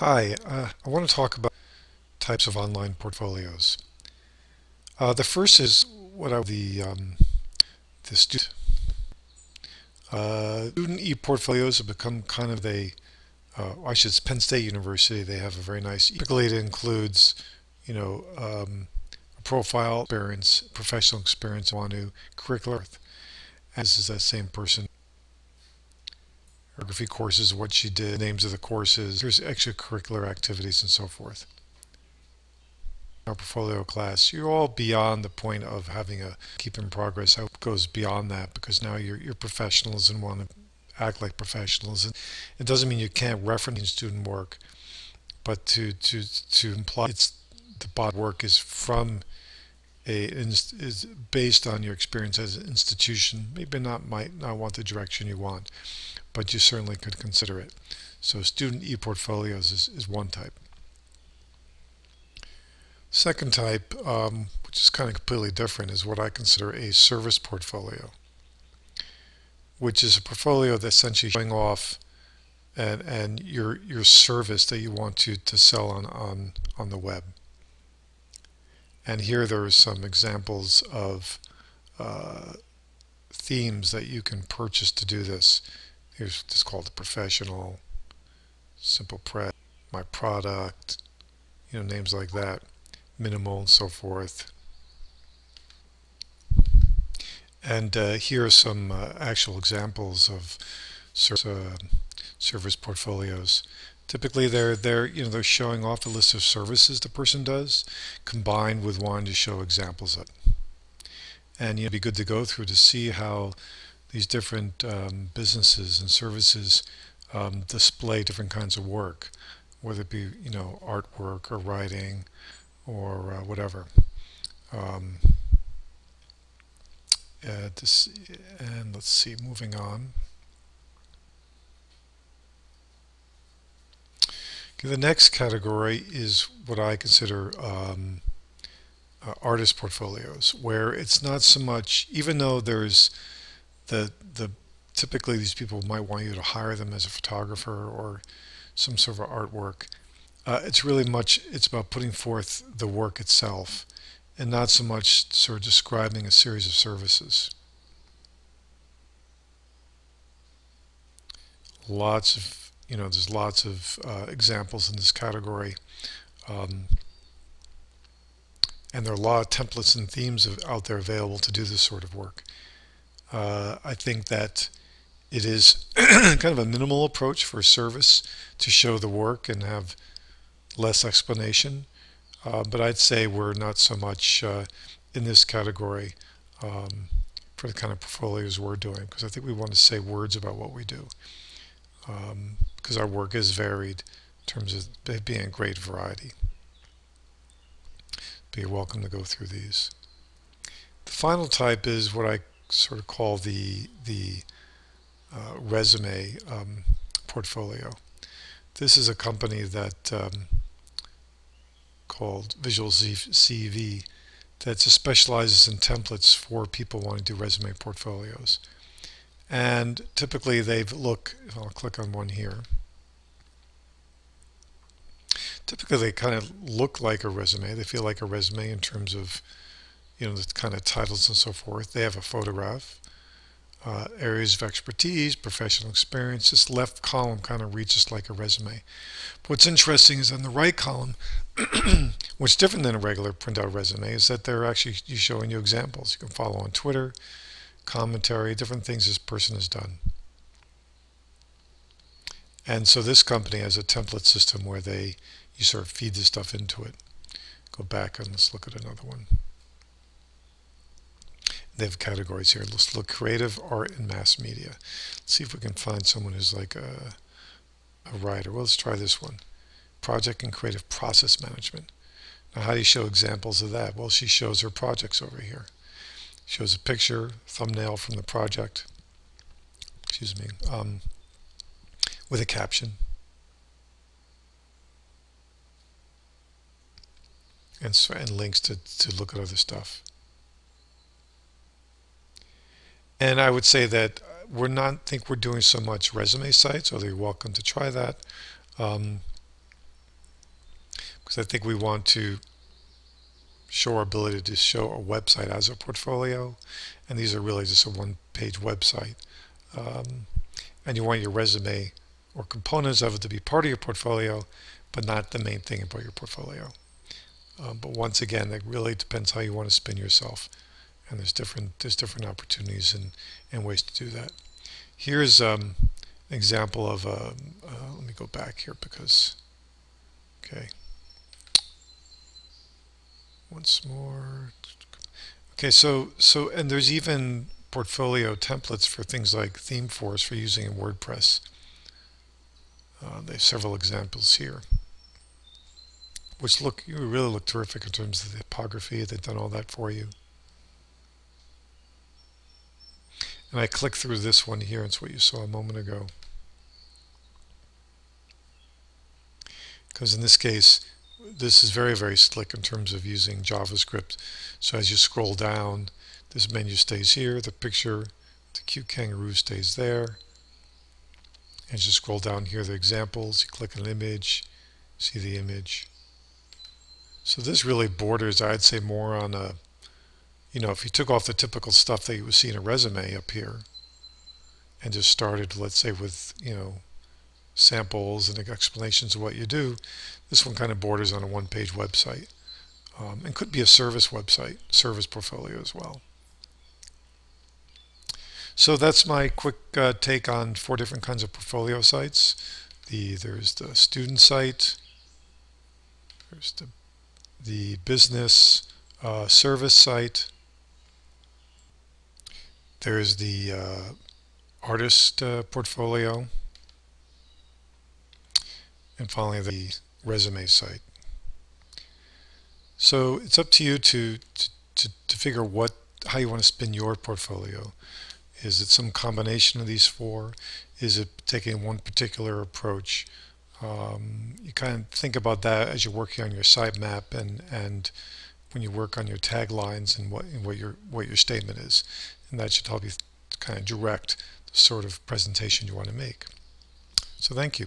Hi, I want to talk about types of online portfolios. The first is what I the student e-portfolios have become kind of I should Penn State University. They have a very nice. Typically, it includes, a profile experience, professional experience. Want to curricular, as is that same person. Geography courses, what she did, names of the courses. There's extracurricular activities and so forth. Our portfolio class, you're all beyond the point of having a keep in progress. It goes beyond that because now you're professionals and want to act like professionals. And it doesn't mean you can't reference student work, but to imply it's the body work is from is based on your experience as an institution. Maybe not might not want the direction you want, but you certainly could consider it. So student e-portfolios is one type. Second type, which is kind of completely different, is what I consider a service portfolio, which is a portfolio that's essentially showing off and your service that you want to sell on the web. And here there are some examples of uh, themes that you can purchase to do this. Here's this called the professional, simple press, my product, names like that, minimal and so forth. And here are some actual examples of service portfolios. Typically, they're showing off the list of services the person does, combined with wanting to show examples of it. And it'd be good to go through to see how these different businesses and services display different kinds of work, whether it be artwork or writing or whatever. Um, this, and let's see, moving on. Okay, the next category is what I consider artist portfolios, where it's not so much, even though there's the typically these people might want you to hire them as a photographer or some sort of artwork. It's about putting forth the work itself and not so much sort of describing a series of services. There's lots of examples in this category. Um, and there are a lot of templates and themes out there available to do this sort of work. I think that it is kind of a minimal approach for a service to show the work and have less explanation. But I'd say we're not so much in this category um, for the kind of portfolios we're doing, because I think we want to say words about what we do, because our work is varied in terms of it being a great variety. But you're welcome to go through these. The final type is what I sort of call the resume portfolio. This is a company that called Visual CV that specializes in templates for people wanting to do resume portfolios. And typically if I'll click on one here, typically they kind of look like a resume. They feel like a resume in terms of, the kind of titles and so forth. They have a photograph, areas of expertise, professional experience. This left column kind of reads just like a resume. But what's interesting is on the right column, what's different than a regular printout resume is that they're actually showing you examples. You can follow on Twitter, commentary, different things this person has done. And so this company has a template system where you sort of feed this stuff into it. Go back and let's look at another one. They have categories here. Let's look creative, art, and mass media. Let's see if we can find someone who's like a writer. Well, let's try this one. Project and creative process management. Now, how do you show examples of that? Well, she shows her projects over here. Shows a picture, thumbnail from the project, excuse me, with a caption. And links to look at other stuff. And I would say that we're not think we're doing so much resume sites, although you're welcome to try that. Um, because I think we want to show our ability to show a website as a portfolio, and these are really just a one-page website. Um, and you want your resume or components of it to be part of your portfolio, but not the main thing about your portfolio. But once again, it really depends how you want to spin yourself, and there's different opportunities and ways to do that. Here's an example of let me go back here because okay, once more. Okay, so and there's even portfolio templates for things like theme force for using in WordPress. They have several examples here, which you really look terrific in terms of the typography. They've done all that for you. And I click through this one here. It's what you saw a moment ago. Because in this case, this is very, very slick in terms of using JavaScript. So as you scroll down, this menu stays here. The picture, the cute kangaroo stays there. As you scroll down here, the examples, you click an image, see the image. So this really borders, I'd say, more on a, if you took off the typical stuff that you would see in a resume up here and just started, let's say, with, samples and explanations of what you do, this one kind of borders on a one-page website, and could be a service website, service portfolio as well. So that's my quick take on 4 different kinds of portfolio sites. There's the student site, there's the business service site, there's the artist portfolio, and finally the resume site. So it's up to you to figure how you want to spin your portfolio. Is it some combination of these 4? Is it taking one particular approach? You kind of think about that as you're working on your sitemap and when you work on your taglines and what your statement is, and that should help you kind of direct the sort of presentation you want to make. So thank you.